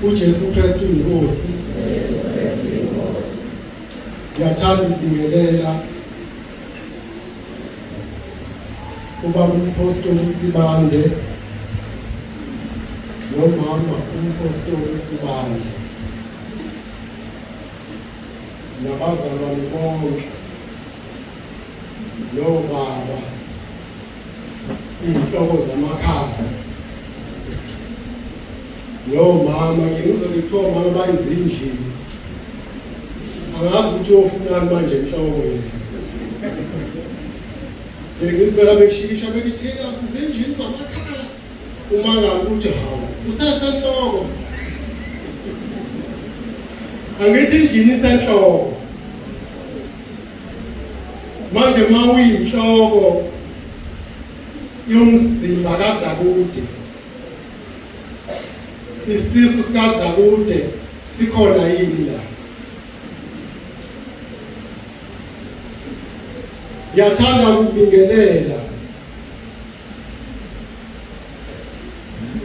UJESU KRISTU INKOSI. Ngiyathanda ukubingelela ubaba umpostoli uSibande nomama umpostoli uSibande nabazalwane bonke nobaba inhloko zamakhaya nomama ngizokuthiwa mama bayizinjini angazi ukuthi uyofunani manje enhloko yethu ngicela bekushikisha bekithina sizinjini zamakhaya uma ngabe ukuthi hawu usesenhloko angithi injini isenhloko manje mawuyinhloko yomzimba kaDlakude isisu sikaDlakude sikhona yini la ngiyathanda ukubingelela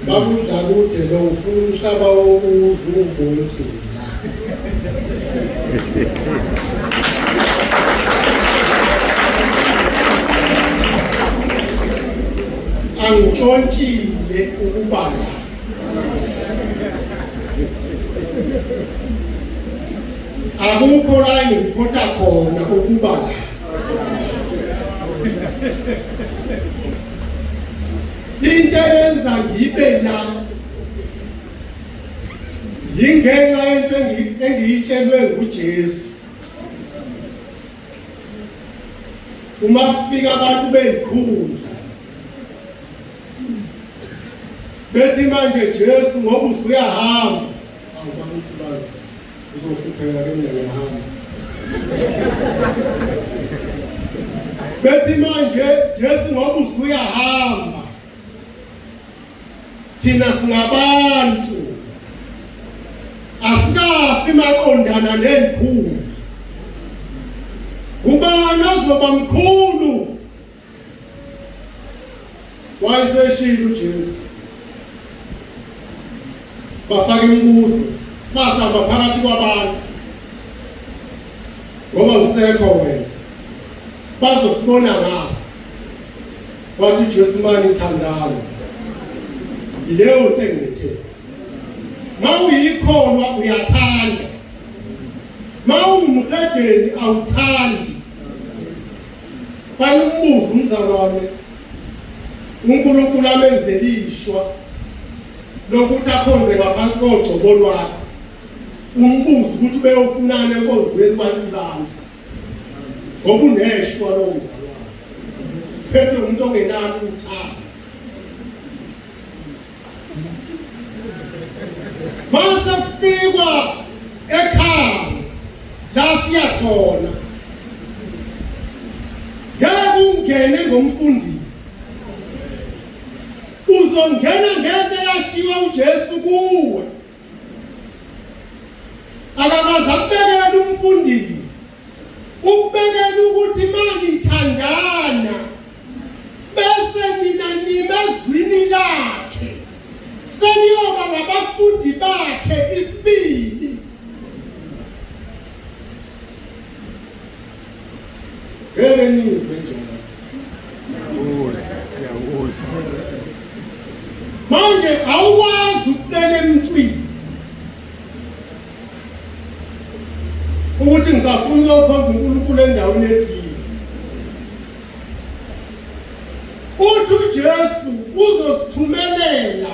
baba uDlakude lo ufuna umhlaba wokuza ubonke la angitshontshile ukuba la akukho la ngiripota khona ukuba la into yenza ngibe la yingenxa yento engiyitshelwe nguJesu uma kufika abantu beyikhundla bethi manje Jesu ngoba usuyahamba awubakuthi bani uzohlupheka ke ngiyahamba bethi manje Jesu ngoba usuyahamba thina singabantu asikafi maqondana nezikhulu ubani ozoba mkhulu wayeseshilo uJesu bafaka imibuzo basamba phakathi kwabantu ngoba usekho wena bazosibona ngapha wathi uJesu manje ithandana ileyo nto engithe mawuyikholwa uyathanda mawungumhedeni awuthandi fanele umbuzo umzalwane uNkulunkulu amenzele ishwa lokuthi akhonze ngaphansi kogcobo lwakho umbuzo ukuthi beyofunana enkonzweni kwaNsibanda ngoba uneshwa lo mzalwane phethe umuntu ongenalo uthando mase kufikwa ekhaya la siyakhona ngeke ungene ngomfundisi uzongena ngento eyashiwa uJesu kuwe akakaze akubekele umfundisi ukubekela ukuthi manje ithandana bese nina nimezwini lakhe seniyoba ngabafundi bakhe isibili ngeke nizwe njalo siyawuza manje awukwazi ukucela emntwini ukuthi ngisafuna ukukhonza uNkulunkulu endaweni ethile uthi uJesu uzosithumelela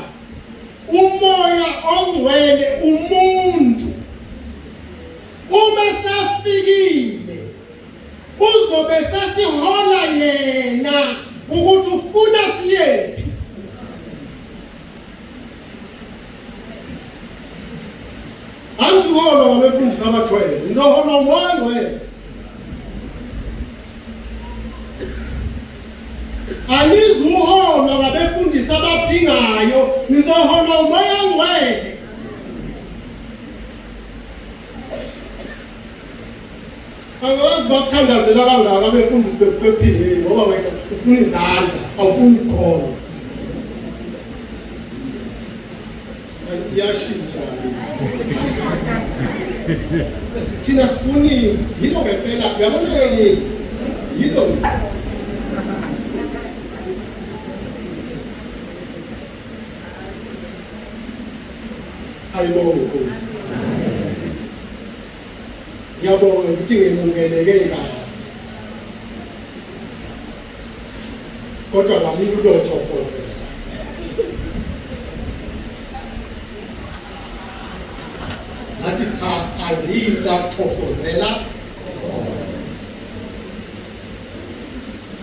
umoya ongcwele umuntu uma safikile uzobe sasihola yena ukuthi ufuna siyephi angizohola ngabefundisi abathwele ngizohola umoya ongcwele anizuhola ngabefundisi abaphingayo nizohola umoya ongcwele angazi bakuthandazela kangaka abefundisi befike ephingeni ngoba wena ufuna izandla awufuni ukukholwa iyashintsha thina sifuni yilo ngempela uyabona yini yilo ayibonga Nkosi ngiyabonga ukuthi ngemukeleke kahle kodwa nami kulothofoza ngathi cha angiyilakthofozela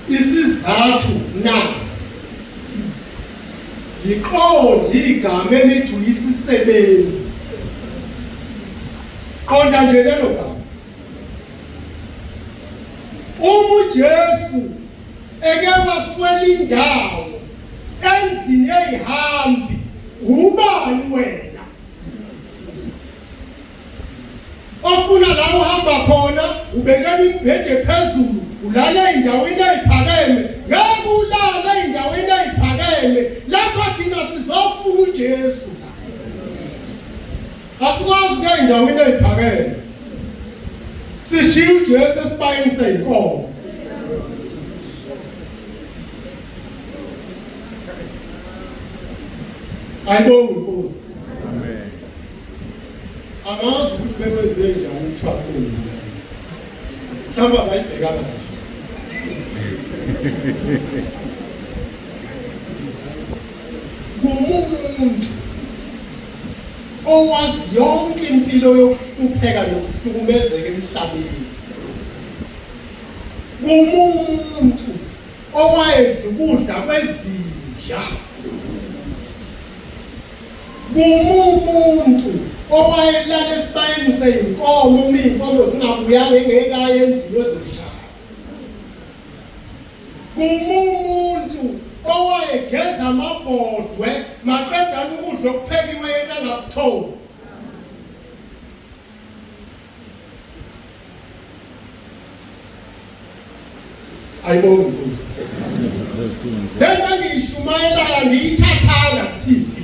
isizathu nasi yiqondla igama elithi uyisisebenzi qonda nje lelo gama uJesu eke waswela indawo endlini eyihambi ubani wena ofuna la uhamba khona ubekela ibhede phezulu ulala endaweni eyiphakeme ngeke ulala endaweni eyiphakeme lapha thina sizofuna uJesu asikwazi ukuya endaweni eyiphakeme sishiya uJesu esibayeni seyinkomo ayibonga Nkosi amen amazi ukuthi bekwenze njani uthwapeni mhlawumbe bayibheka kahle kumuntu owazi yonke impilo yokuhlupheka nokuhlukumezeka emhlabeni kumuntu owayedla ukudla kwezinja kumuntu owayelala esibayeni seyinkomo uma iy'nkomo zingabuyanga engekaya endlini yezishaya kumuntu owayegeza amabhodwe maqedana ukudla okuphekiwe yena angakutholi ayibonga Nkosi lento engiyishumayelayo ngiyithathanga ku-TV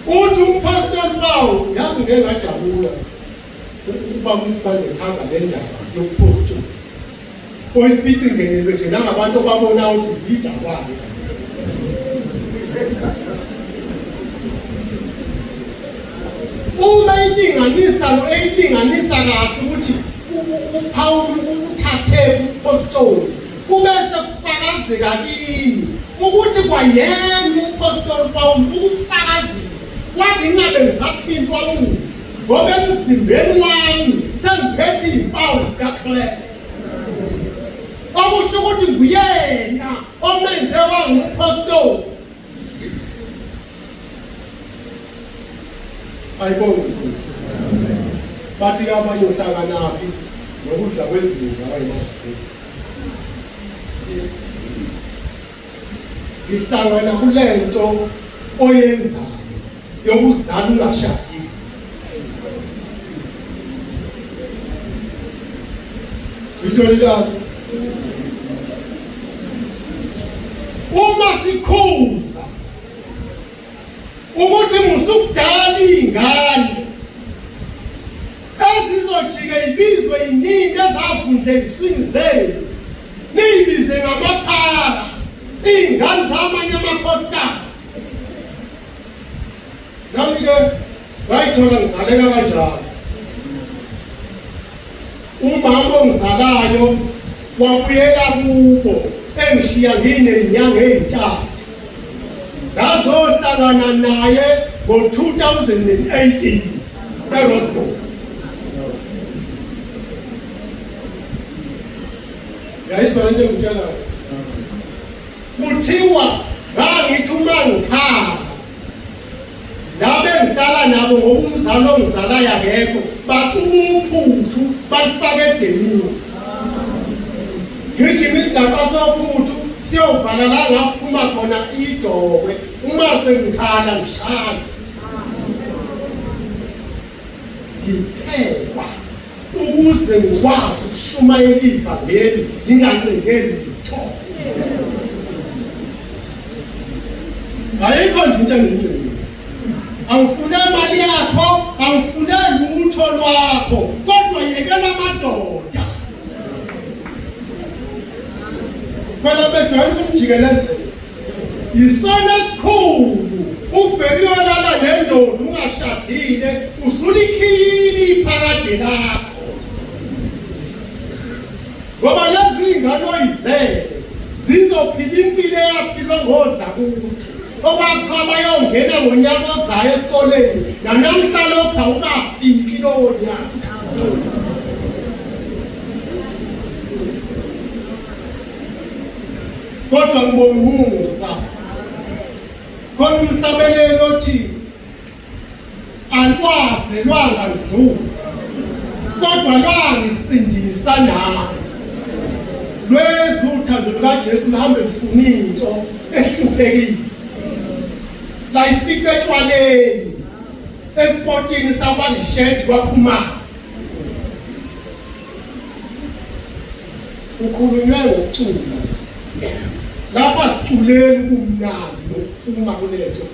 uthi umpastor Paul yazi ngeke ngajabula ukuba umfana echaza le ndaba yokuphostula oyifithi ngenelwe nje nangabantu ababona ukuthi zijakwale uma eyilinganisa kahle ukuthi uPaul uthathe upostoli kubese kufakazeka kini ukuthi kwayena umpostoli Paul ukufakazeka wathi ngabe ngisathintwa umuntu ngoba emzimbeni wami sengiphethe izimpawu zikaKristu okusho ukuthi nguyena omenze wangumpostoli ayibonga Nkosi bathi abanye uhlanganaphi nokudla kwezinja abayimashini ngihlangana kulento oyenzayo yokuzala ungashadile sitholile uma sikhuza ukuthi musukudala ingane ezizojike ibizwe iningi ezavundle iziswini zenu niyibize ngamaphara iy'ngane zamanye amakhosikazi nami-ke ngayithola ngizaleka kanjalo umama ongizalayo wabuyela kubo engishiya nginey'nyanga ey'ntathu ngazohlangana naye ngo-2018 eRoosboom yayizwa lento engitshelayo kuthiwa ngangithi uma ngikhala labe ngihlala nabo ngoba umzali ongizalayo akekho baquba uphuthu balifake edemini ngigijima isidakwa sophuthu siyovala la ngaphuma khona idokwe uma sengikhala ngishaya ngiphekwa ukuze ngikwazi ukushumayela ivangeli ngingancengeli lutho ayikho nje into engiyenzile Angifune imali yakho, angifune lutho lwakho, kodwa yekela amadoda. Kwela bejoyina kumjikelezelo. Isona esikhulu uvele uyolala nendoda ungashadile usulikhiyile iphakade lakho. Ngoba lezi ingane oyizele zizophila impilo eyaphilwa ngoDlakude. Okwakha bayongena ngonyaka ozayo esikoleni nanamhla lokho awukafiki lowo nyaka. Kodwa ngibonga umusa khona umhlabelelo othi alwazelwanga ndlu kodwa lwangisindisa nami. Lwezi uthando lukaJesu luhambe lufuna into ehluphekile. La ifika etshwaleni esipotini sakwaLishedi kwaphuma. Ukhulunywe ngokucula. Lapha siculeli kumnandi nokuphuma kuletho.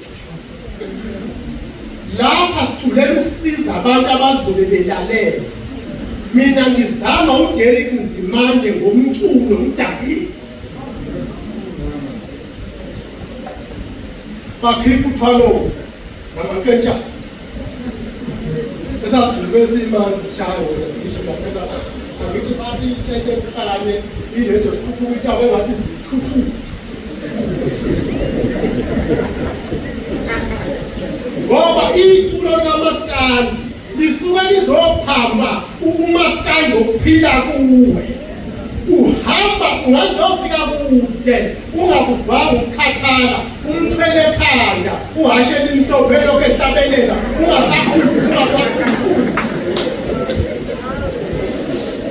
Lapha siculeli usiza abantu abazobe belalela. Mina ngizama uDerek Nzimande ngomculo umdakile. Bakhipha uthwalo namakentsha. Esasijulwe simanzi sishayo ngesishilo phela. Angithi sathi itsheke kuhlalane ilento sikhupha ukuthi ngathi zithuthu. Ngoba iculo likaMaskandi lisuke lizophamba ubumaskandi okuphila kuwe. Uhamba ungazofika kude ungakuvanga ukukhathala umthwele ekhanda uhashela imhlophelo kehlabelela ungasakhuluma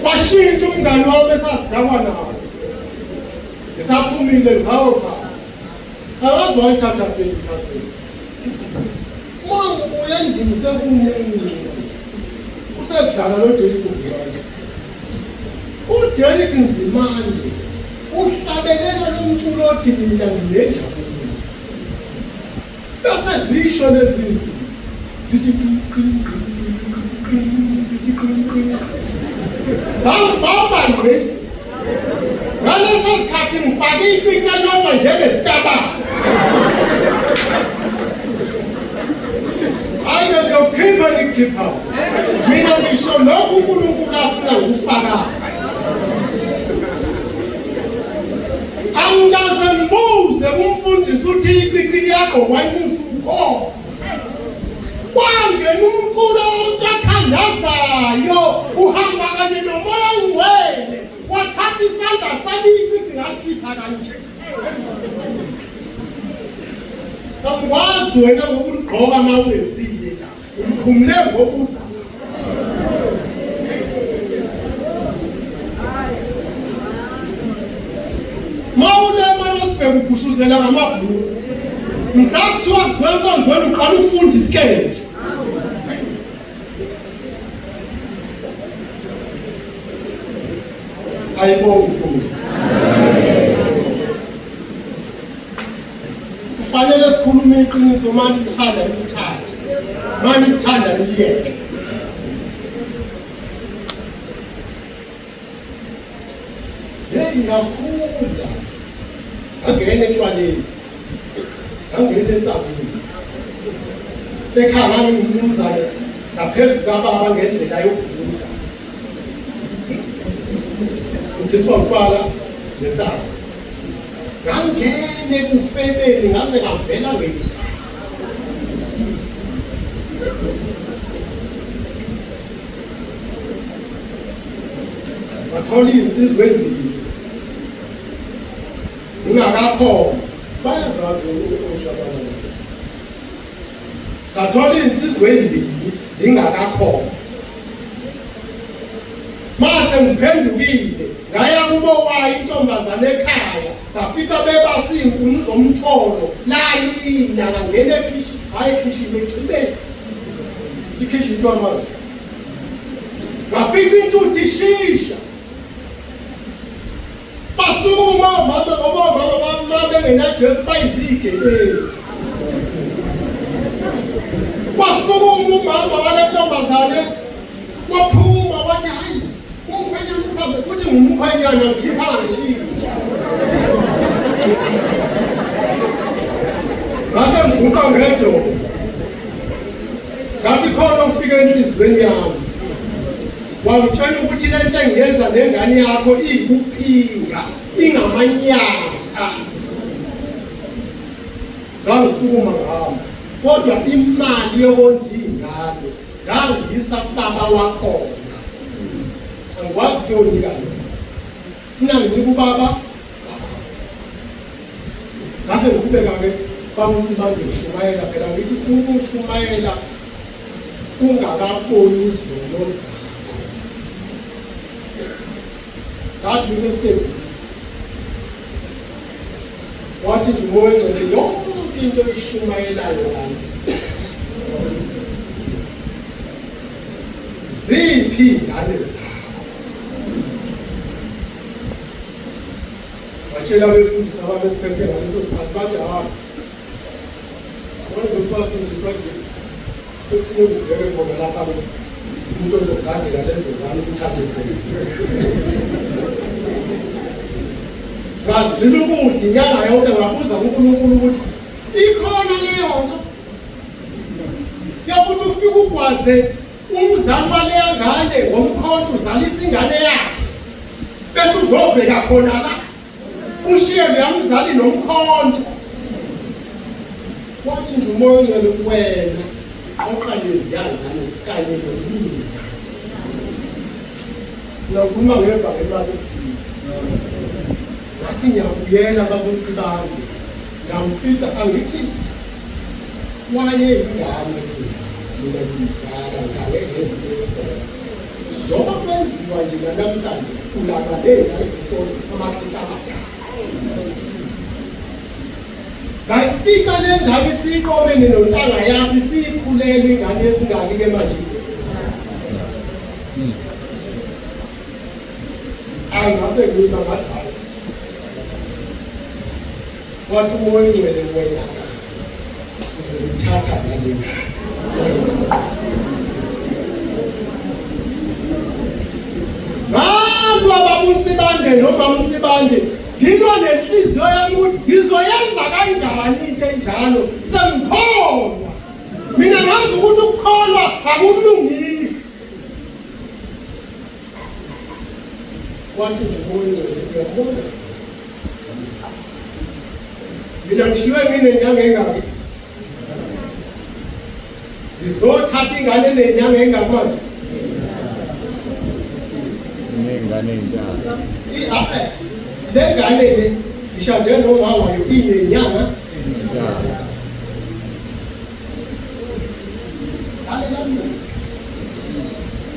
washintsha umngane wami esasidakwa nawo ngisaphumile ngizawopha akazi wayithatha phela ikhasini uya endlini sekumuntu usedlala noDerek Nzimande. uDerek Nzimande uhlabelela lomculo othi mina nginejabula. Bese zisho lezinto zithi zambamba ngqe. Ngaleso sikhathi ngifake ifica lodwa njengesicaba. Hayi ngiyokhipha ngikhipha. Mina ngisho lokhu uNkulunkulu afuna ukufaka. Angaze mbuze umfundisi uthi icicini yakho wayimusukho. Kwangena umculo womuntu athandazayo uhamba kanye nomoya ongcwele wathatha isandla sami icicini ngakhipha kanje. Angikwazi wena ngokuligqoka uma unesile la ulikhumule ngokuza. Roosboom ukushuzela ngamabhuku. Mhlakuthiwa kwenkonzweni uqala ufunda isiketi. Ayibonge Nkosi. Kufanele sikhulume iqiniso manje uthanda nithanda. Manje uthanda niliyeke. Ngakhula angene etshwaleni angene esabini ekhaya ngimnumzane ngaphezulu kababa ngendlela yokubuka udiswa utshwala lesaba ngangene kufebeni ngaze ngavela ngethi wathola insizwe endini ungakakhona bayazazi ukushabana kathola insizwe endini ingakakhona mase ngiphendukile ngaya kubo wayi intombazane ekhaya ngafika bebasi inkuni zomtholo lalina ngangena ekhishi hayi ekhishi lechibeni ikhishi into manje ngafika intuthi shisha basukuma baba bengenaJesu bayizigebengu umama wale ntombazane waphuma wathi hayi umkhwenyana uphambe uthi ngumkhwenyana ngikhipha ngishiya ngase ngivuka ngedo ngathi khona ufike enhliziyweni yami wangitshela ukuthi le nto engiyenza nengane yakho ikuphinga ingamanyaka ngangisukuma ngami kodwa imali yokondla ingane ngangiyisa kubaba wakhona angikwazi ukuyonika yona funa nginika ubaba ngase ngiqhubeka-ke bamsibande ngishumayela phela ngithi ukushumayela ungakaboni izono zakho ngathi ngisesiteji wathi nje umoya engcwele yonke into eshumayelayo kanye ziphi ingane zakho watshela abefundisi ababesiphethe ngaleso sikhathi bathi hayi abantu besifundiswa nje sesine kuvele khona lapha umuntu ozogadela lezo ngane ukuthathe khona ngazile ukudla inyanga yonke ngabuza uNkulunkulu ukuthi ikhona leyo nto yokuthi ufike ukwaze umzali waleya ngane ngomkhonto uzalisa ingane yakhe bese uzobheka khona la ushiye leyamzali nomkhonto wathi nje umoya ongcwele kuwena oqalezi yangane kanye nomina nakhuluma ngeva ngelasefika ngathi ngiyabuyela babusi bami ngamfika angithi waye ingane mina ngidala ngaleheziesitolo njengoba kwenziwa nje namhlanje ulaka lezisitolo amakhisi amadala ngayifika le ngane isiqomene nontanga yami isikhulelwe ingane esingaki-ke manje ngase ngima ngathi hayi wathi umoya ongcwele wena uzomthatha nale ngane ngalwa babusibande nomamsibande ngilwa nenhliziyo yami ukuthi ngizoyenza kanjani into enjalo sengikholwa mina ngazi ukuthi ukukholwa akumlungisi wathi nje umoya ongcwele uyabona mina ngishiywe nginenyanga engaki ngizothatha ingane nenyanga engaki manje nengane njalo le ngane le ngishade nomama wayo inenyanga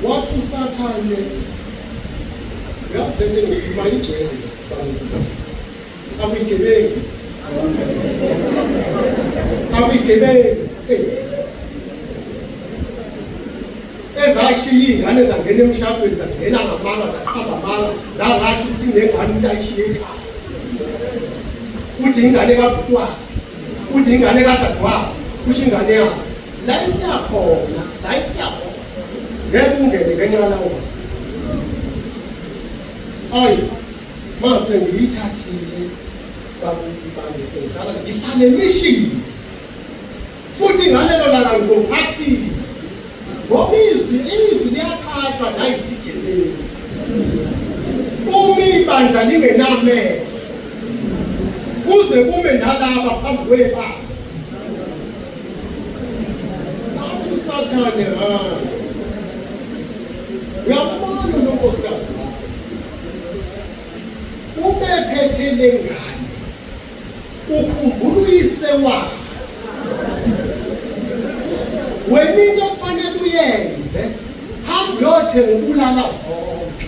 wathi usathane uyafende ngikhuluma igcwele akuyigebengu ezashiya iy'ngane zangena emshadweni zangena ngamanga zaqhamba amanga zangasho ukuthi nengane umuntu ayishiye ekhaya uthi ingane kabhutwakhe uthi ingane kadadewabo kusho ingane yakho la isiyakhona ngeke ungene ngenxa lawo ayi mase ngiyithathile babusi bami sengihlala ngihlale emishini futhi ngalelo langa ngizophathisa ngoba izwi liyakhathwa nayisigebengu uma ibandla lingenamehlo kuze kume nalaba phambi kwebandla athi usathane uyabona nonkosikazi wakho ubephethe le ngane ukhumbula uyise wakhe wena into okufanele uyenze hambe uyothenga ubulala zonke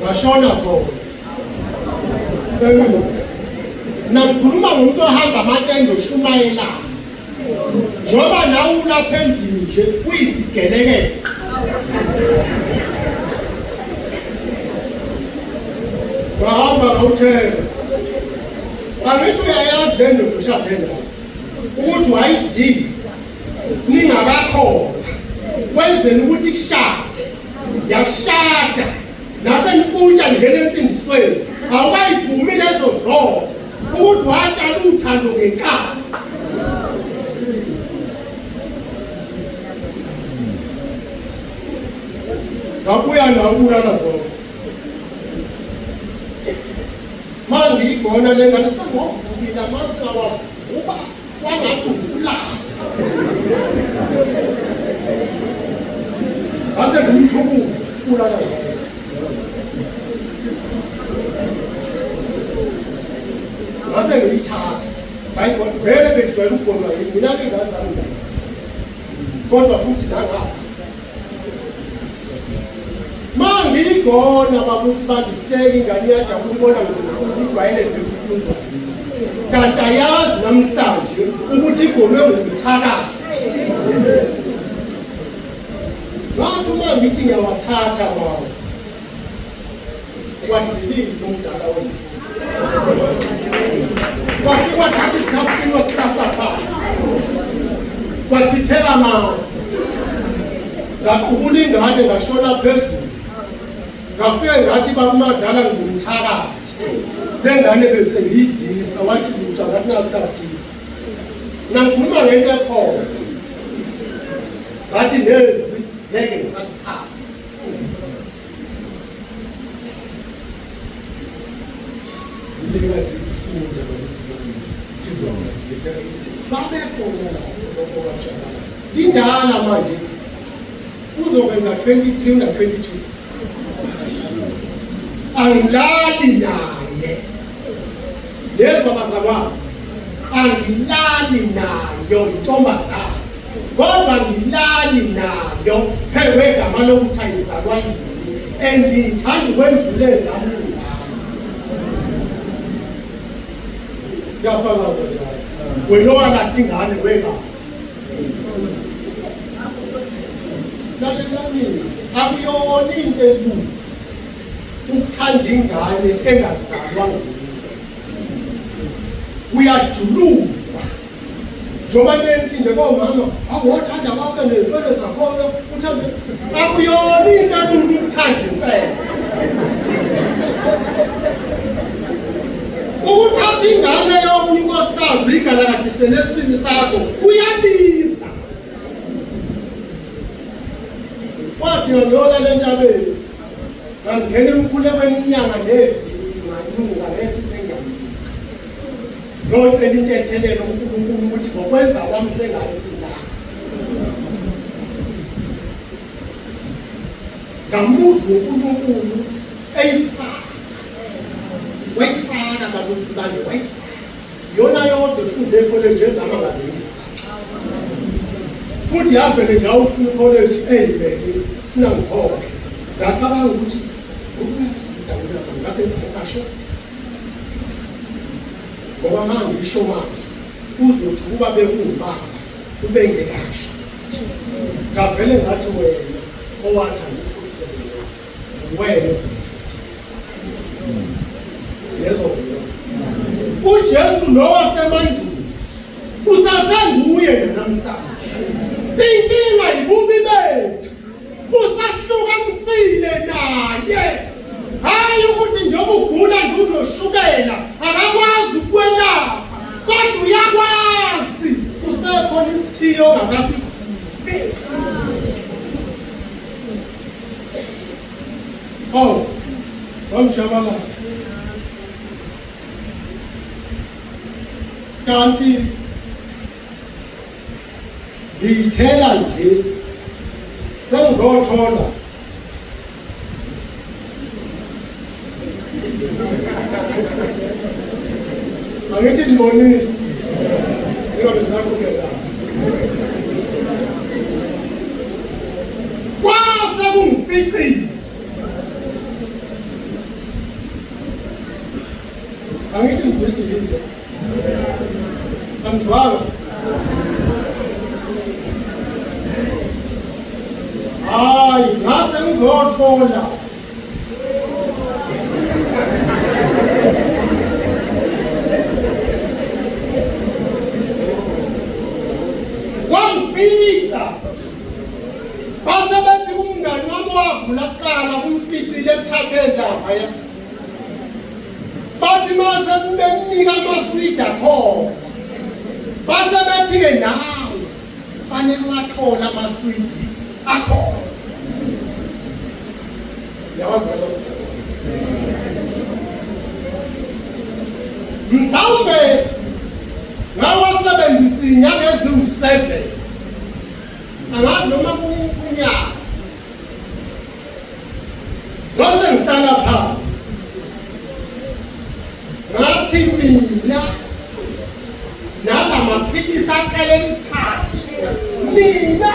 washona khona namkhuluma ngomuntu ohamba amatende oshumayelayo njengoba nawe ulapha endlini nje uyisigelekele wahamba ngawuthenga angithi uyayazi le ndoda ushade nayo ukuthi wayidlisa ningakakhona wenzeni ukuthi kushade yakushada nasenikutsha ngene ensindisweni awukayivumi lezo zonke ukuthi watshala uthando ngenkani ngabuya nawulala zonke manje igona lengane sengokuvukile amasika wavuka wangathi uvulala ase ngumthukuzo ulala zonke ase ngiyithatha hayi vele bekujwayele ukugoma yini mina-ke ngazange kodwa futhi nangapha mangiyigona babuthi bangiseke ingane iyajabula ukubona ngizofuna ukuthi wayeleze ukufundwa kanti ayazi namhlanje ukuthi igome ngumthakathi ngathi uma ngithi ngiyawathatha bawo wadilile umdala wethu wafika wathatha isikhafuthini wasithatha phansi wathithela amasi ngaqubula ingane ngashona phezulu ngafike ngathi bamadlala ngumthakathi lengane bese ngiyidlisa wathi lutha ngathi nasikafiki nangikhuluma ngento ekhona ngathi nezwi ngeke ngisakuphatha ilengathi ifunde ngizona ngitshela ukuthi babekhona lapho washakala indala manje uzokwenza 23 na 22 angilali naye lezi babazalwane angilali nayo intombazana kodwa ngilali nayo phewe igama lokuthi ayizalwa yini andiyithandi kwendlule zami ngalo kuyafakaza njalo wena owalahle ingane wegama lalelani akuyona into enkulu ukuthanda ingane engazalwa nguwe uyajululwa njengoba nethi nje komama awuthanda bonke nezifele zakhona uthanda akuyona into enkulu ukuthanda imfene ukuthatha ingane yomunye unkosikazi igalakadise nesibini sakho uyabiza wathi ngiyona le ntabeni ngangena emkhulekweni inyanga nevili ngalunga lethi sengamika ngiyocela intethelelo uNkulunkulu ukuthi ngokwenza kwami sengayifundanga ngamuva uNkulunkulu eyifaka wayifaka babuthi bami wayifaka yona yodwa efunde ekholeji ezamangazini futhi yavele nje awufuna ikholeji eyibheke funa ngikhokhe ngacabanga ukuthi ngase ngikhokasho ngoba manje ngisho manje uzothi kuba bekungubaba ube ngekasho ngavele ngathi wena owathanda ukusebenza wena uzomfundisa yezo uJesu lo wasemandulo usasenguye namhlanje inkinga ibubi bethu usahlukanisile naye hayi ukuthi njengoba ugula nje unoshukela akakwazi ukwelapha kodwa uyakwazi usekhona isithiyo ongakasifume wamshabala kanti ngiyithela nje sengizothola angithi ndibonile ingabe ndisaqhubeka kwase kungificile angithi ndifuthi yini le angizwanga hayi ngase ngizothola bathi mase bemnika amaswidi akho base bathi-ke nawe kufanele ungathola amaswidi akho. Yawazi lokho? Mhlawumbe ngawasebenzisa inyanga eziwu-7 angazi noma kunyaka ngase ngihlala phansi ngathi mina nala maphilisi aqale isikhathi mina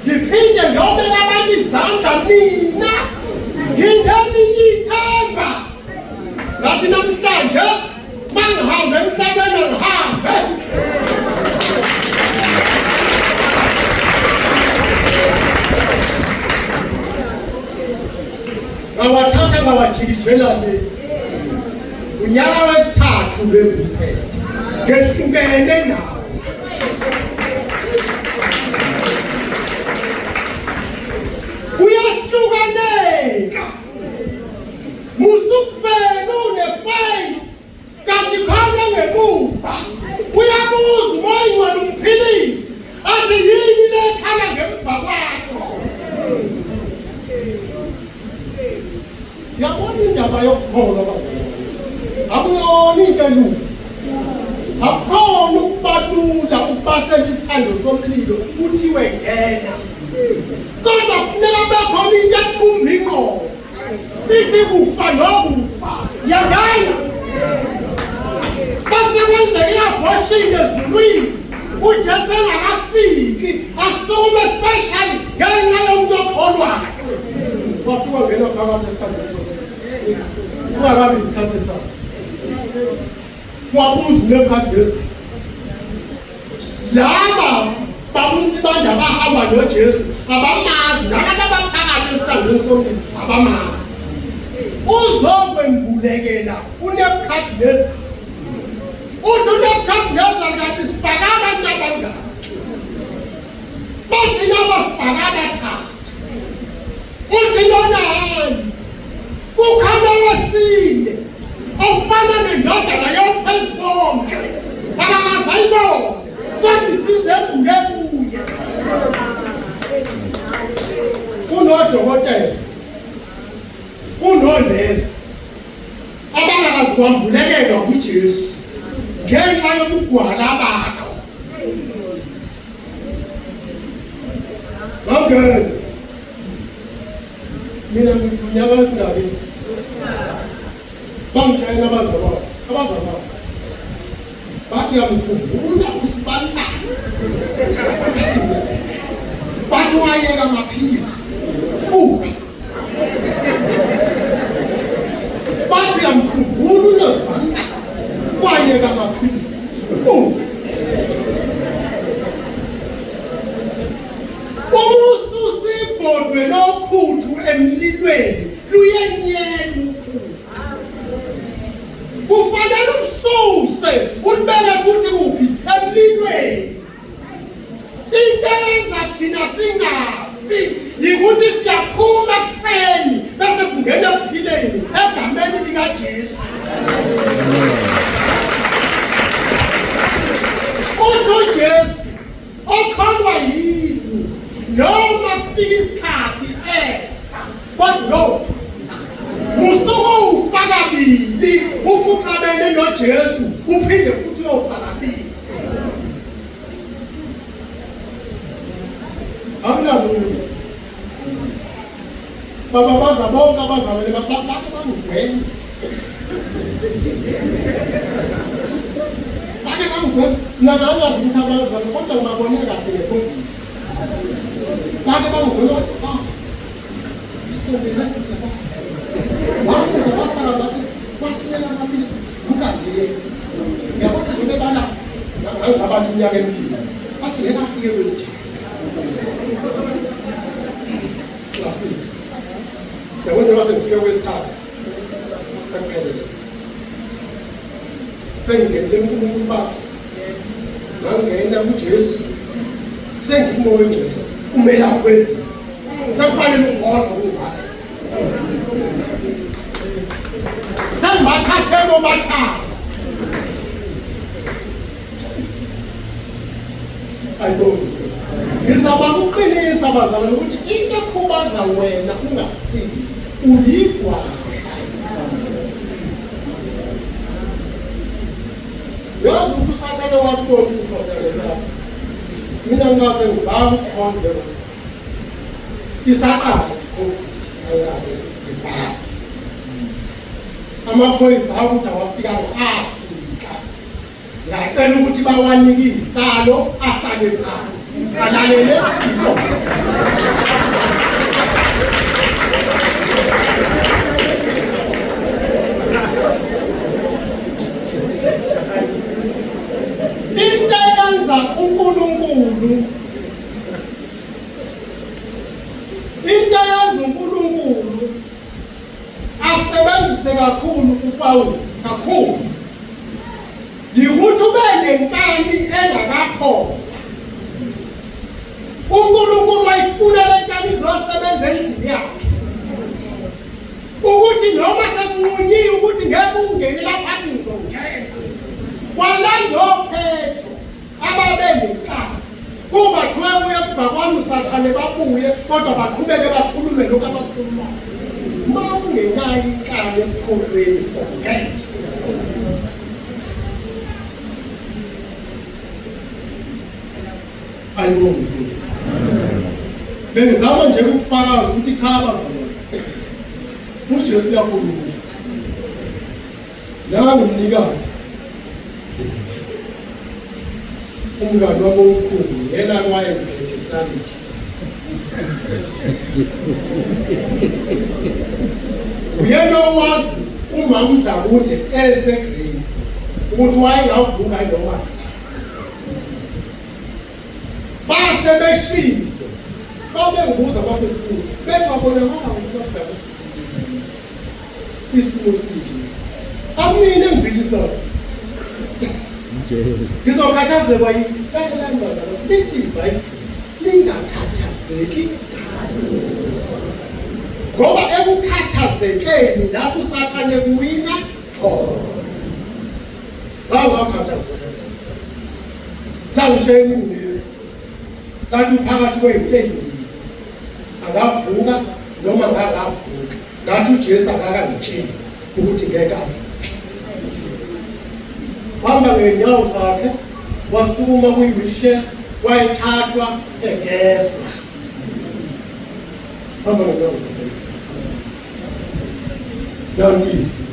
ngiphinde ngiyobeka abantu izandla mina ngingelinye ithemba ngathi namhlanje mangihambe emhlabeni ngihambe. Ngawathatha ngawajikijela lezi unyaka wesithathu benguphethe ngehlukene nawo. Kuyahlukaneka musukufena une-faith kanti khona ngemuva uyabuza umoya nomphilisi athi yini lekhala ngemva kwakho. Yabona indaba yokukholwa bazalwane akuyona into elula, akukhona ukubalula ukubasela isithando somlilo kuthiwe ngena, kodwa kufuneka bekhona into ethumba ingqondo ithi kufa nokufa yangena. Base kwenzeka i-abortion ezulwini uJesu engakafiki asume especially ngenxa yomuntu okholwayo. Wafika ngena phakathi esithandweni somlilo ungakabi isikhathi sakho wabuza nekhadesi laba babunzi banje abahamba noJesu abamazi nabantu abaphakathi esithandweni somlilo abamazi. Uzokwembulekela uNebukadneza uthi uNebukadneza ngathi sifaka abantu abangaki bathi laba sifaka abathathu uthi lona hayi kukhona wesine ofana nendodana yophezonke akangazayibona kodwa isizembule kuye. Unodokotela unonesi abangakazi kwambulekelwa kuJesu ngenxa yokugwala bakho. Ngakho mina ngithi unyaka wesindabeni bangitshayela abazalwane bathi yamkhumbula usibanda bathi wayeka amaphilisi uphi bathi yamkhumbula usibanda wayeka amaphilisi uphi. Umusibhodwe lophuthu emlilweni luyenyela uphuthu kufanele ususe ulibeke futhi kuphi emlilweni. Into eyenza thina singafi yikuthi siyaphuma ekufeni bese singena ekuphileni egameni likaJesu. Uthi uJesu okholwa yini noma kufika isikhathi efa kodwa musuku ufa kabili ufuqabene noJesu uphinde futhi uyofa kabili. Akunamuntu baba baza bonke abazalwane bakhe bangugweme bakhe bangugweme nakangazi ukuthi abazalwane kodwa ungabone kahle ngefoto bakhe bangugweme wafuza bafaka bathi bakuyela amaphilisi ukangeni yabona nje bana ngazabala iminyaka emibili bathi ngeke afike kwethu yabona base ngifike kwesithathu sekuphelele sengingene kuNkulunkulu Baba ngangena kuJesu sengimoya weJesu umela kwezisi sekufanele uhodla ungaka bathathemo bathatha. Ayibona. Ngizama ukuqinisa abazalwane ukuthi into ekhubaza wena ungafiki uyigwa. Yazi ukuthi usathane wasibona ukufa. Mina ngikaze ngivaka ukukhonza isaqala ayikaze ngivaka. Amaphoyisa ukuthi awafikanga afika. Ngacela ukuthi bawanike izihlalo ahlale phansi. Alalele ikho. Into yenza uNkulunkulu. Into yenza uNkulunkulu asebenzise kakhulu uPawulu kakhulu. Yikuthi ube nenkani engakakhona. uNkulunkulu wayifuna le nkani izosebenza endlini yakhe. Ukuthi noma sekunqunyiwe ukuthi ngeke ungene lapha athi ngizongena. Walanda ophetho ababe nenkani. Kuba thiwe kuye kuva kwami usathane babuye kodwa baqhubeke bakhulume lokho abakhulumayo. Uma ungenayo inkani ekukholweni forget. Ayibona. Bengizama nje ukufakaza ukuthi ikhaba zona. uJesu uyakhuluma. La ngumnikazi. Umngane wami omkhulu yena wayephethe hlabiki. Uyena owazi umama Dlakude eseGreece ukuthi wayengavuka noma cha. Base beshilo. Babe ngibuza basesikhulu. Bengabonakala ukuthi badala. Isimo sinje. Amine ngibilisayo. UJESU. Ngizokhathazekwa yini? Kanti bazalwane lithi iBhayibheli lingakhathazeki. Ngoba ekukhathazekeni lapho usathane kuwina khona. Bangakhathazeka. La ngitshela ngisi. Kathi uphakathi kwey'tsheni akavuka noma ngakavuka. Ngathi uJesu akakangitsheli ukuthi ngeke avuke. Wahamba ngeenyawo zakhe, wasukuma kwi-wheelchair, wayethathwa egezwa. Hamba ngeenyawo zakhe. Nanti izwi.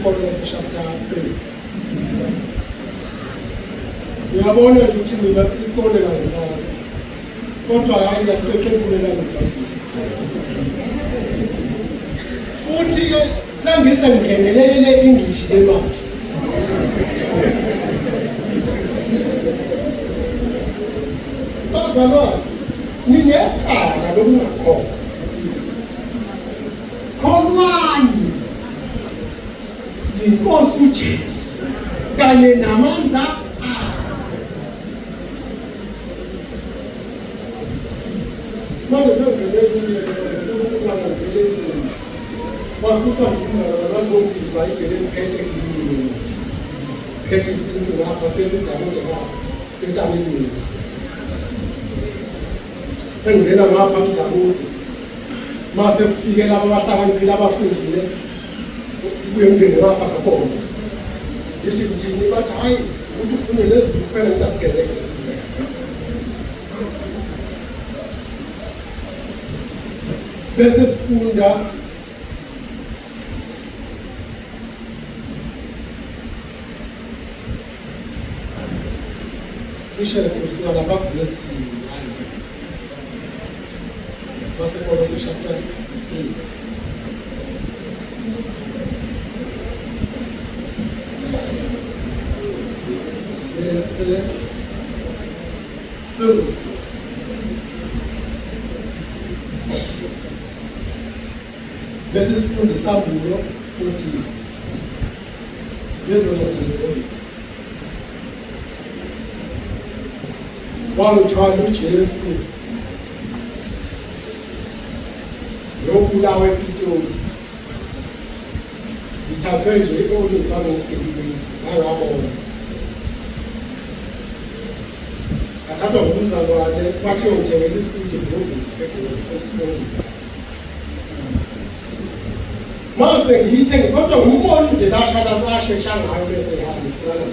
Colossians chapter 3. Uyabona nje ukuthi mina isikole ngizama. Kodwa hayi ngiyaqeqebulela ngeBhayibheli. Futhi ke sengise ngingenelele English lemanje. Bazalwane, ningeqala lokungakhona. Khonwani Inkosi uJesu kanye namandla manje sengivele wasusa ngizala bazokuba ibhele iphethe yini phethe isintu lapha phethe Dlakude lapha phethe abelungu sengivela ngapha Dlakude mase kufike laba abahlakaniphile abafundile kuyengene lapha khona yithi thini bathi hayi ukuthi ufune lezi kuphela ngasigeleke bese sifunda cishe sifika lapha verse 9 base Colossians chapter 3 Bese sifunda isambulo futhi lezo zinto wangithwala uJesu yobulawa ePitoli ngithathwe nje olifana ngokubili ngangabona athatha ngumzalwane wathi ongithengela isudu edrobheni ekusizongisa mase ngiyithenge kodwa ngumboni nje lashada ashesha ngayo bese ihamba isana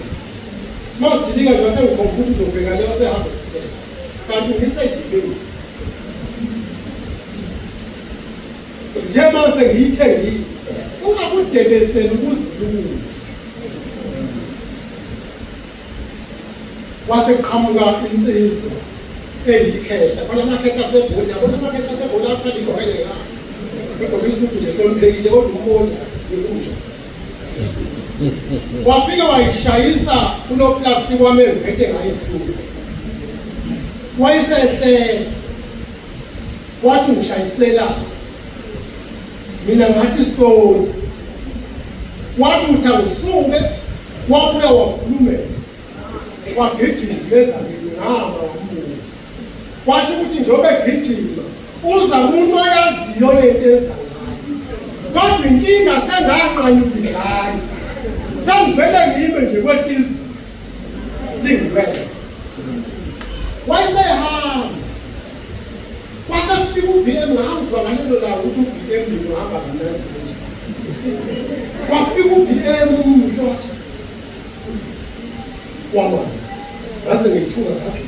masidilika nje wasengikhompyutha uzobheka leyo sehamba sithetha kanti ngiseyidibeni nje mase ngiyithenge ungakudebeseli ukuzilunga waseqhamuka insizwa eyikhehla khona amakhehla asebhoni yabona amakhehla asebhoni apha ligobele ngalo kodwa isudu nje somphekile kodwa umbona yokunja wafika wayishayisa kunoplastiki wami engiphethe ngayo isudu wayisehle wathi ngishayisela mina ngathi so wathi uthi angisuke wabuya wafulumela wagijima ezabini ngahamba wambuka washo ukuthi njengoba egijima uza umuntu oyaziyo lento ezayo kodwa inkinga senganqanyubizayo sengivele ngime nje kwesizwe lingivele wayesehamba wasekufika uBM ngahamba ngalelo lawo ukuthi uBM ngihamba kamnandi wafika uBM umhlothi wama ngaze ngithuka ngakhe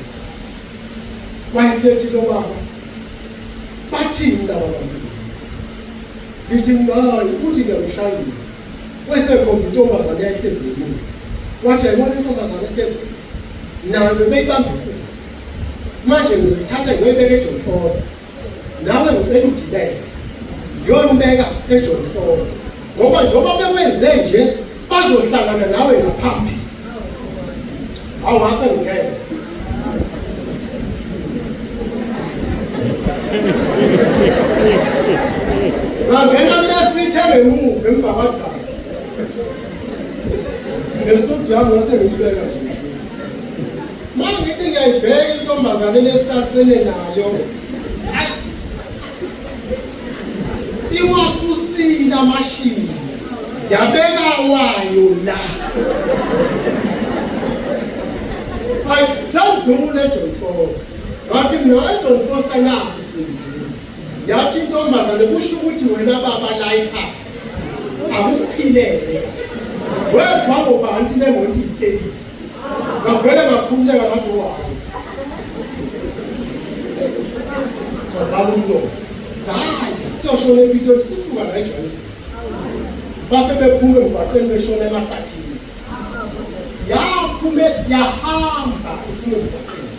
wayesethi lo baba bathini laba bantu ngithi ngayi uthi ngiyamshayisa wesekhomba intombazane yayisezweni wathi yayibona intombazane esezweni nayo bebeyibamba manje ngiyithatha ngiyoyibeka eJohn Foster nawe ngicela ugibeze ngiyonibeka eJohn Foster ngoba njengoba bekwenze nje bazohlangana nawe ngaphambili awase ngeke ngangena lesithele emuva emva kwadala ngesudu yami ngase ngiyibeka nje manje ngithi ngiyayibheka intombazane lesithathene nayo iwasusile amashini yabeka wayo la hayi sandlule eJohn Foster wathi mina eJohn Foster nakusindile yathi intombazane kusho ukuthi wena baba la ekhaya akuphilele wezwa ngobantu lemonti itekisi ngavele ngakhululeka ngathi wayi sazala umlomo hayi siyoshona ePitoli sisuka la eJohn base bephume emgwaqeni beshona emahlathini yaphume yahamba iphume emgwaqeni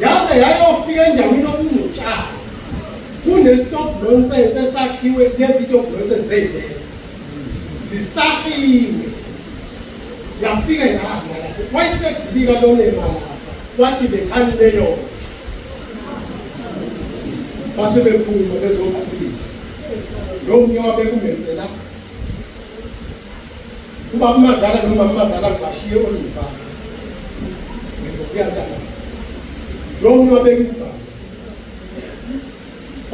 yaze yayofika endaweni okunotshani kune-stop nonsense esakhiwe lezi-stop nonsense zeyilele zisahiwe yafika yahamba lapho wayisedilika lonema lapha wathi bethanile yona base bephuma bezoqhubile lomunye wabekumenzela ubaba uMadlala nomama uMadlala ngibashiye olumfana ngizokuya ntana lomunye wabeka isibhamu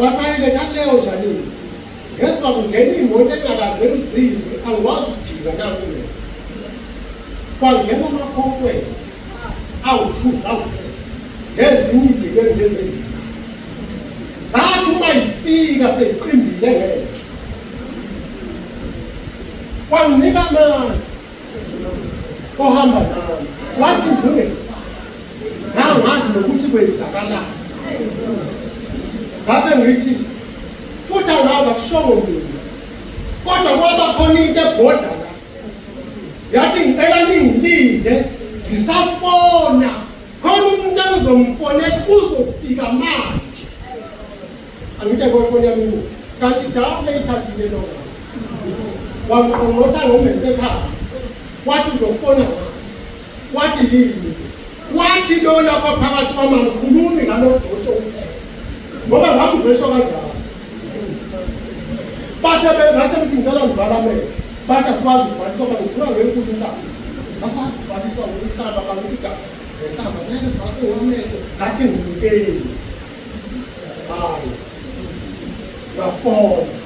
wathayile kaleyo njanini ngezwa kungena imoto engakaze ngizizwe angikwazi ukujika nakulenza kwangena amakhokweni awu-2,000 ngezinye izinto engizenzile zathi uma ifika seyiqimbile ngenxa wanginika amandla ohamba nami wathi njengesa nangazi nokuthi kwenzakalani ngase ngithi futhi angazi akushongo mina kodwa kwaba khona into ebhoda la yathi ngicela ningilinde ngisafona khona umuntu engizomfonela uzofika manje angithi ngofoni yami kanti dawe ithathile lona wangqongqotha ngomenze ekhaya wathi uzofona wathi yini wathi lona kwaphakathi kwamangikhulumi ngalojotsho ngoba ngamvesho kanjalo basemthingela ngivala amehlo bathi asikwazi ukuvaliswa bangithiwa ngenkulu inhlamba asikwazi ukuvaliswa ngokuhlamba bangithi igazi ngenhlamba zeke kuvalise ngamehlo ngathi ngibukeli hayi ngafona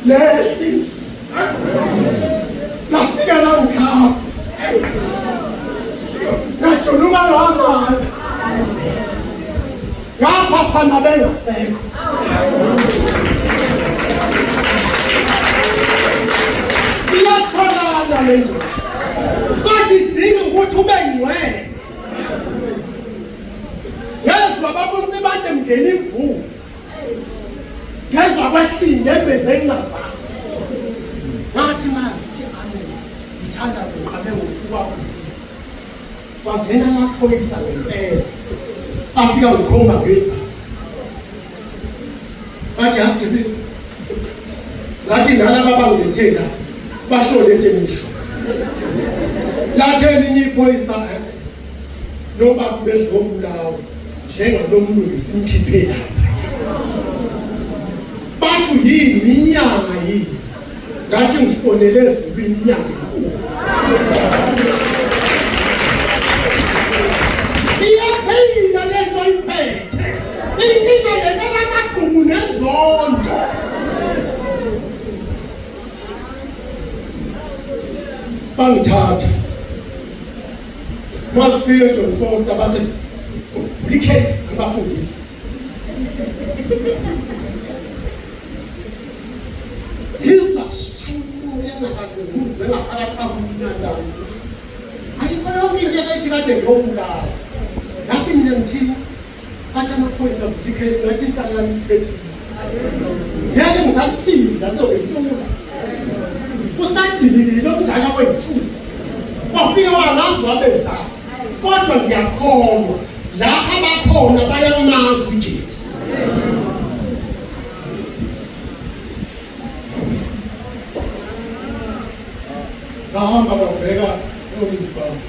lesisu nafika la ukhafu ngajuluka ngamanzi ngaphaphana bengasekho iyatholakala le nto kodwa idinga ukuthi ube ngcwele ngezwa babonise bathi mngeni imvumo ngezwa kwesinde embeze ngingafani ngathi mangithi amen ngithanda uqabe ngokhuba kwangena amaphoyisa ngempela afika ngikhomba ngepha bathi asithi ngathi nalaba bangilethela basho lethe ngisho latheni inye iphoyisa noma bezobulawa njengalomlungisi imkhiphe lapha bathu yini inyanga yini ngathi ngifonele ezulwini inyanga enkulu iyaphelile lento iphethe inkinga yekela amagqumu nezonto bangithatha masifike John Foster bathi case abafundile ngathi mina ngithini athi amaphoyisa case ngathi inhlangano ithethi ngeke ngisaphila zoyisula usadilile omdala wethu wafika wangazi wabenza kodwa ngiyakholwa lapha bakhona bayamazi uJesu ngahamba ngabheka umfana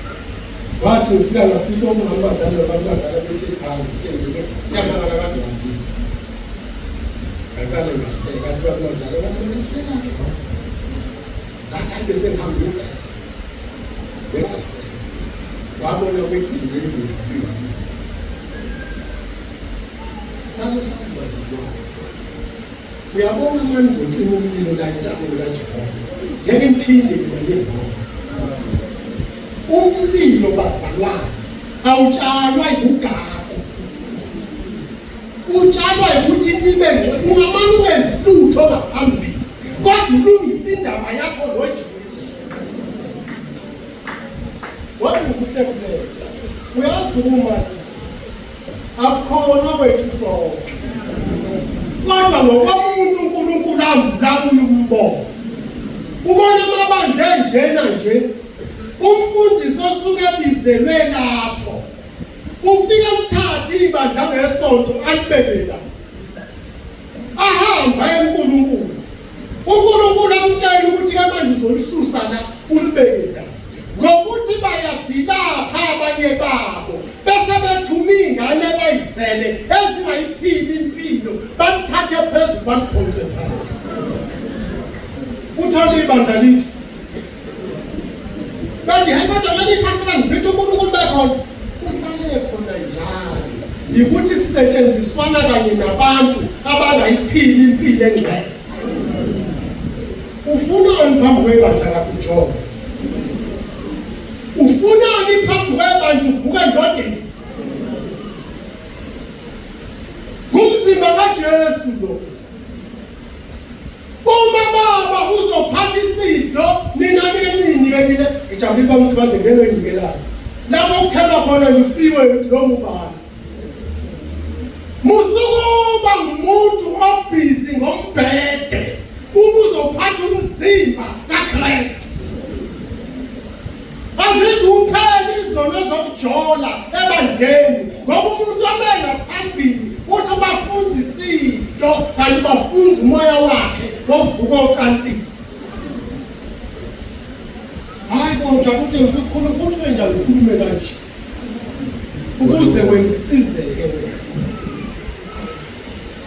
wathi ufika ngafika umhamba badala babadala besiphansi kenzeke siyamangala kanti ngaphi ngacala ngaseka kanti babadala baniseka ngathi bese ngihamba wabona kwesinde ngesiphiwo uyabona manje ucima umlilo la intabeni kaJehova ngeke ngiphinde ngibale ngona umlilo bazalwane awutshalwa yibugakho utshalwa ukuthi nibe ungamane wenze lutho ngaphambili kodwa ulungise indaba yakho noJesu wathi ukuhlekulela uyazuma akukhona kwethu sonke kodwa ngokomuntu uNkulunkulu ambulawula umbono ubona amabandla enjena nje umfundisi osuke ebizelwe lapho ufike umthatha ibandla ngesonto alibekela ahamba eNkulunkulu uNkulunkulu amtshela ukuthi manje uzolisusa la ulibekela ngokuthi bayavilapha abanye babo bese bethuma ingane bayizele ezingayiphili impilo bathathe phezulu baliphonse phansi uthole ibandla lithi bathi hayi kodwa leli phasela ngifethu uNkulunkulu bekhona kufanele khona njalo yikuthi sisetshenziswana kanye nabantu abangayiphili impilo engcwele ufunani phambi kwebandla lakho uJohn ufunani phambi kwebandla uvuka endodeni ngumzimba kaJesu lo uma baba uzophatha isidlo mina nini ijabule bamsibande ngene ngingelayo lapho kuthela khona ufiwe noma ubani musukuba ngumuntu obhizi ngombhede ubuzophatha umzimba kaKristu azizuphela izono zokujola ebandleni ngoba umuntu omena phambili uthi bafunza isidlo kanti bafunza umoya wakhe ngokuvuka ocansini hayi kodwa kuthi ngikukhuluma ukuthi njalo ukhulume kanje ukuze wena usizeke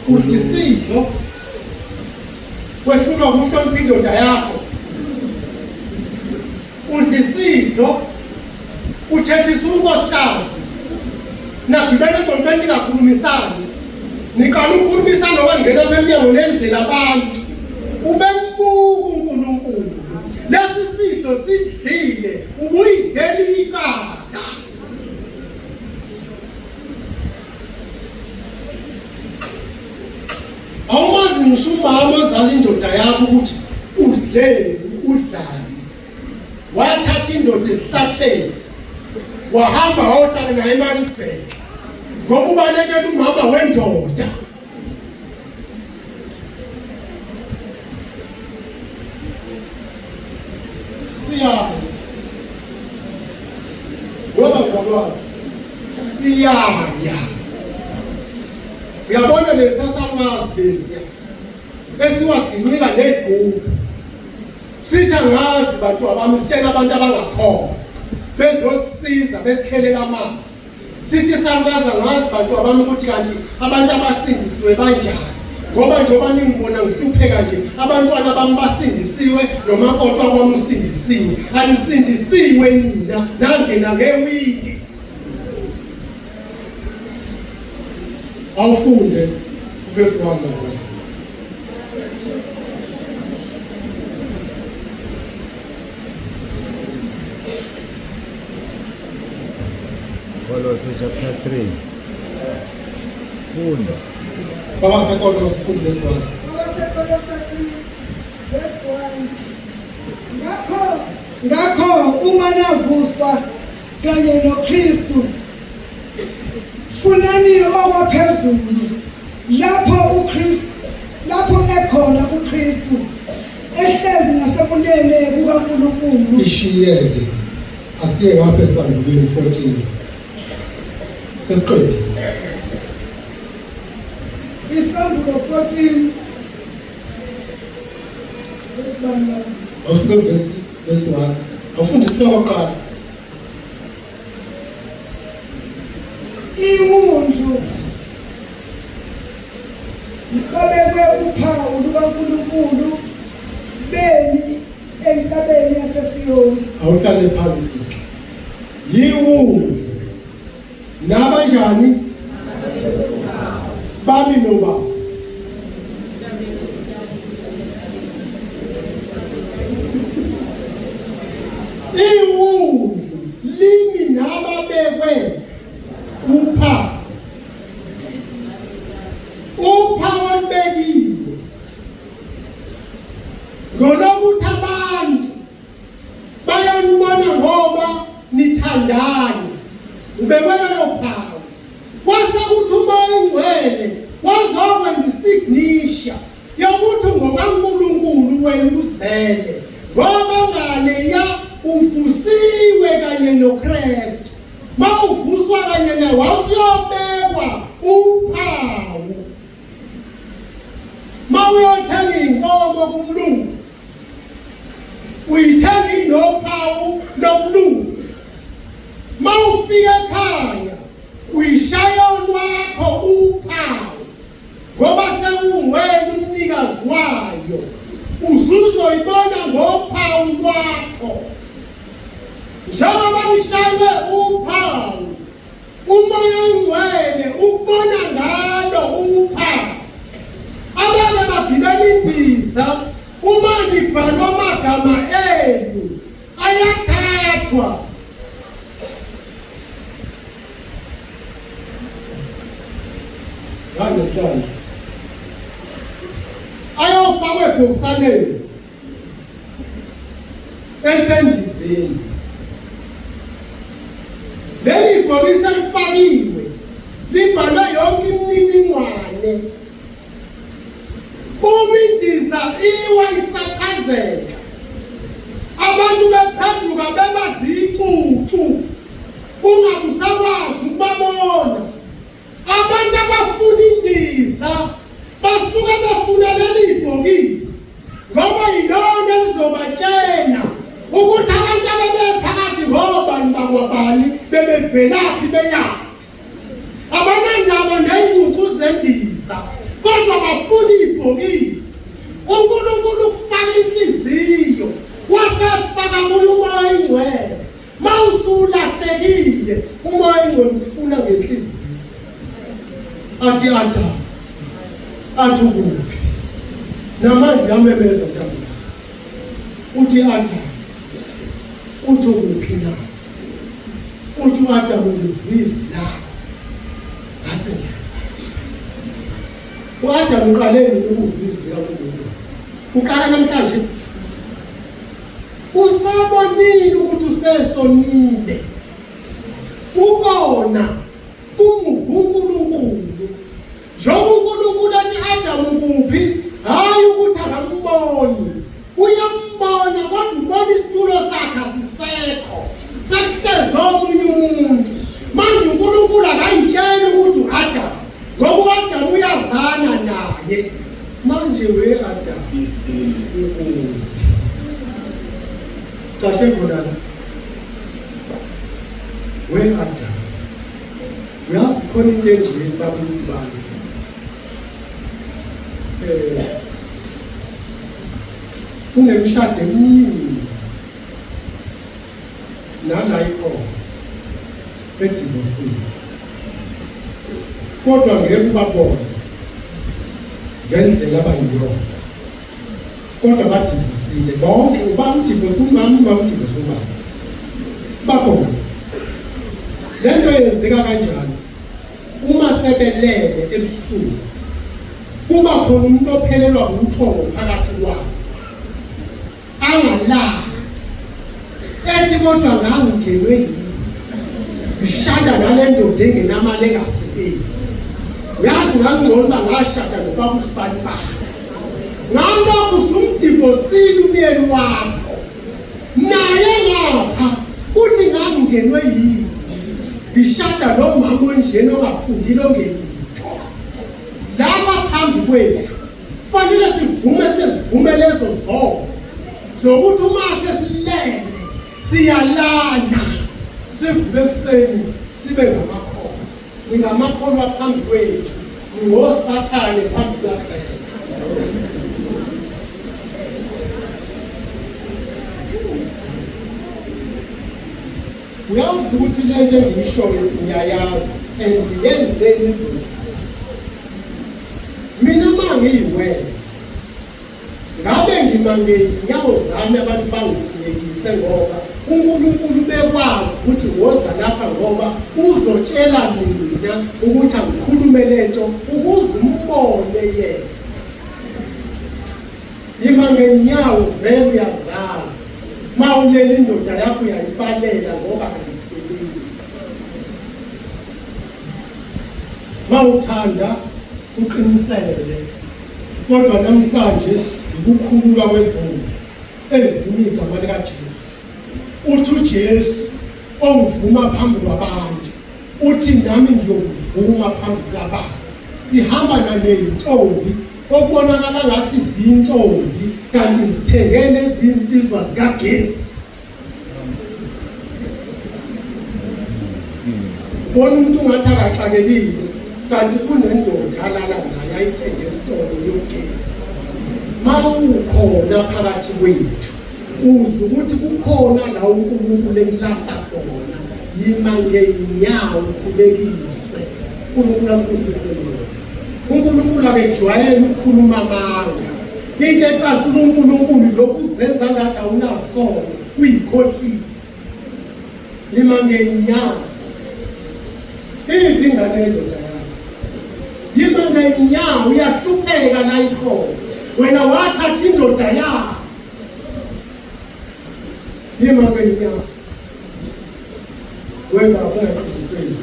udlisidlo wehlulwa ukuhlonipha indoda yakho, udlisidlo uthethisa unkosikazi nagibele emotweni ningakhulumisani, niqala ukukhulumisana ngoba ningena apha emnyango nenzela abantu ube mbuku uNkulunkulu. Lesi sidlo sidlile ubuyideli ikala. Awumazi ngisho umama ozala indoda yakho ukuthi udleni udlani, wathatha indoda esihlahleni wahamba wayohlala naye eMarisburg ngoba ubalekela umama wendoda. Siyaya ngoba zalwana siyaya. Uyabona lesasamazi lesiya esiwasinika negubhu sithi angazi bantu abami, sitshela abantu abangakhona bezosiza besikhelela amanzi. Sithi sangaza ngazi bantu abami ukuthi kanti abantu abasindisiwe banjani, ngoba njengoba ningibona ngihlupheka nje abantwana bami basindisiwe nomakotwa kwami usindisiwe. Anisindisiwe nina nangena ngewidi. Awufunde verse 1 la. Colossae chapter 3. Funda. Baba seKolose futhi verse 1. Verse 1. Ngakho uma navuswa kanye noKristu, funani okwaphezulu lapho ekhona uKristu ehlezi ngasekunene kukaNkulunkulu. Ishiyeke asiye ngapha esibandulweni 14. Sesiqedile. Isambulo 14 verse 1. Awusuke verse 1. Awufunde isihloko kuqala. Iwundlu libekwe uphawu lukaNkulunkulu bemi entabeni yaseSiyoni. Awuhlale phansi. Yiwundlu nabanjani bami noba iwundlu limi nababekwe uphawu olubekiwe ngokuthi abantu bayanibona ngoba nithandana. Ubekwe lelo phawu kwase kuthi umoya ingcwele wazokwenza isignisha yokuthi ngokaNkulunkulu wena uzele ngoba ngane ya uvusiwe kanye noKristu. Mawuvuswa kanye naye wasiyobekwa uphawu. Mawuyothenga inkomo kumlungu uyithenga inophawu lomlungu. Mawufika ekhaya uyishaya olwakho uphawu ngoba sewungwena umnikazi wayo. Uzuzoyibona ngophawu lwakho. Njengoba nishaywe uphawu umoya ingcwele ukubona ngalo uphawu. Abanye bagibela imbiza uma nibhalwa amagama enu ayathathwa. Ngane ayofakwe ebhokisaneni esendizeni. Leli bhokisi elifakiwe libhalwe yonke imininingwane. Uma indiza iwa isaphazeka abantu bephenduka bebazicucu ungabusakwazi ukubabona. Abantu abafuna indiza basuke befuna leli bhokisi ngoba yilona elizobatshena ukuthi abantu abebephakathi ngobani bakwabani bebevelaphi beyaphi. Abanandaba ney'ncucu zendiza kodwa ibhokisi uNkulunkulu ukufaka inhliziyo wasefaka kulo umoya oyingcwele mawusulahlekile umoya oyingcwele ufuna ngenhliziyo athi athi ukuphi namanje yamemeza kabi uthi uthi ukuphi na uthi uAdamu ngizwisi la uAdamu uqaleni ukuzwisa kaNkulunkulu uqala namhlanje usabonile ukuthi usesonile ubona kumuva uNkulunkulu njengoba uNkulunkulu athi Adamu kuphi hayi ukuthi akamboni uyambona kodwa ubona isitulo sakhe asisekho sekuhlezi omunye umuntu manje uNkulunkulu akayitshela ukuthi uAdamu ngoba uAdamu uyazana naye manje Adamu Sashe khona Adamu uyazi khona into enje babusibani kunemishado eminingi nala ikhona edivosini kodwa ngeke ubabone ngendlela abayiyona kodwa badivosile bonke ubaba udivose umama udivose ubaba bakhona lento yenzeka kanjani uma sebelele ebusuku kuba khona umuntu ophelelwa umthongo phakathi kwabo angalala ethi kodwa ngangingenwe yini ngishada nalento njengenamali engasebenzi yazi ngangibona ngashada nobaba usibani bakhe ngalokho usumdivosile umyeni wakho naye ngapha uthi ngangingenwe yini ngishada nomama onjena ongafundile ongelutho laba phambi kwethu kufanele sivume lezo zonke zokuthi uma sesilele siyalana sivuke ekuseni sibe ngamakhono ningamakhono aphambi kwethu ningosathane phambi kaKristu uyazi ukuthi lento engiyishoyo ngiyayazi and ngiyenzeni izinto mina mangiyiwele ngabe ngimange inyawo zami abantu bangihlekise ngoba uNkulunkulu bekwazi ukuthi woza lapha ngoba uzotshela mina ukuthi angikhulume lento ukuze umbone yena imange inyawo vele uyazazi mawulele indoda yakho uyayipalela ngoba ayisebenzi mawuthanda uqinisele kodwa namhlanje ukukhululwa kwezulu eziningi igama likaJesu uthi uJesu ongivuma phambi kwabantu uthi nami ngiyokuvuma phambi kwabantu sihamba naneyintombi okubonakala ngathi izintombi kanti zithengele izinsizwa zikaGesi bona umuntu ungathi akaxakelile kanti kunendoda alala naye ayithenge isitolo yogesi mawukhona phakathi kwethu uze ukuthi kukhona la uNkulunkulu emlahla khona yima ngeenyawo ukhulekise uNkulunkulu amfundisele uNkulunkulu akejwayele ukukhuluma amanga into ecasula uNkulunkulu lokhu uzenza ngathi awunasono uyikhohlisi yima ngeenyawo idinga lendoda yakho yima ngeenyawo uyahlupheka la ikhona wena wathatha indoda yakho yima ngeenyawo wena ungaqisiseli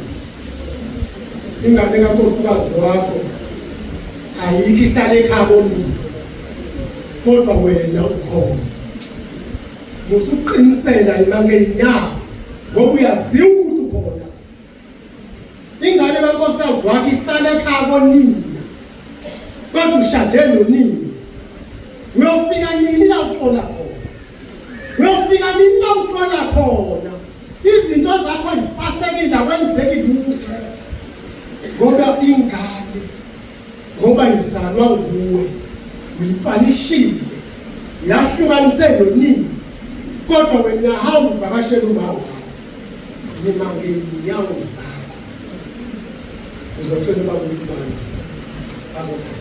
ingane kankosikazi wakho ayikho ihlale ekhaboni kodwa wena ukhona musuqinisela yima ngeenyawo ngoba uyaziwa ukuthi ukhona ingane kankosikazi wakho ihlale ekhaboni kodwa ushade nonini uyofika nini la uxola khona uyofika nini la uxola khona izinto zakho zifasekile akwenzeki lutho ngoba ingane ngoba izalwa nguwe uyipanishile, uyahlukanise nonini, kodwa wena uyahamba uvakashela uma wakho, yima ngey'nyawo zakho, uzothola ubaba umfumane bazosithandela.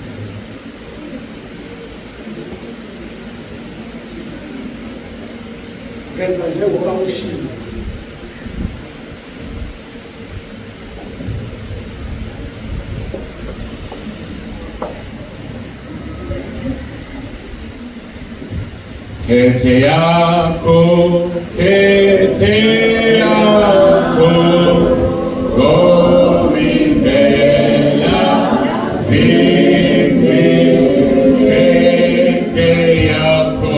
Ngenza njengoba ushilo. Kete yako, gomivela, zimbi, kete yako,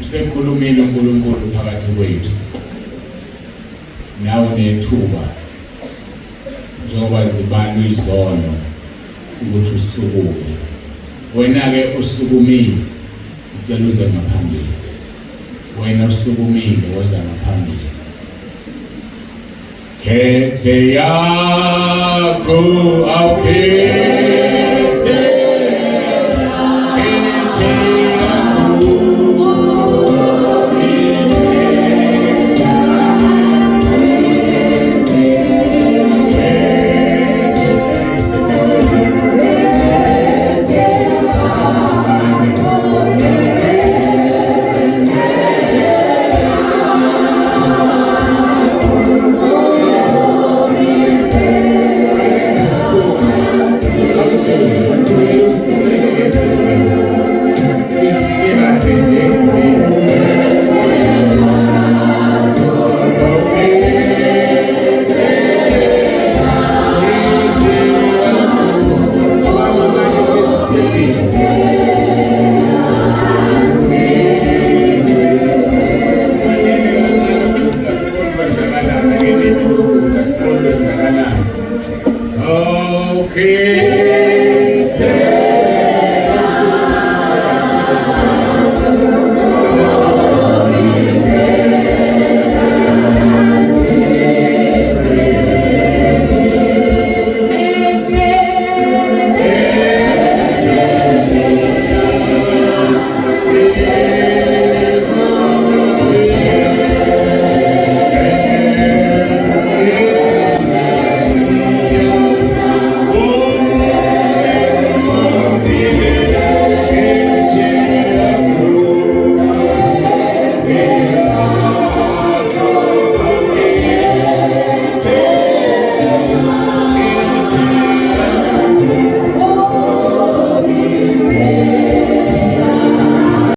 usekhulumile uNkulunkulu phakathi kwethu. Nawe nethuba njengoba zibalwe izono ukuthi usukume. Wena-ke usukumile, ucela uze ngaphambili. Wena usukumile woza ngaphambili. Kete yako awukhethe, kete yako okay.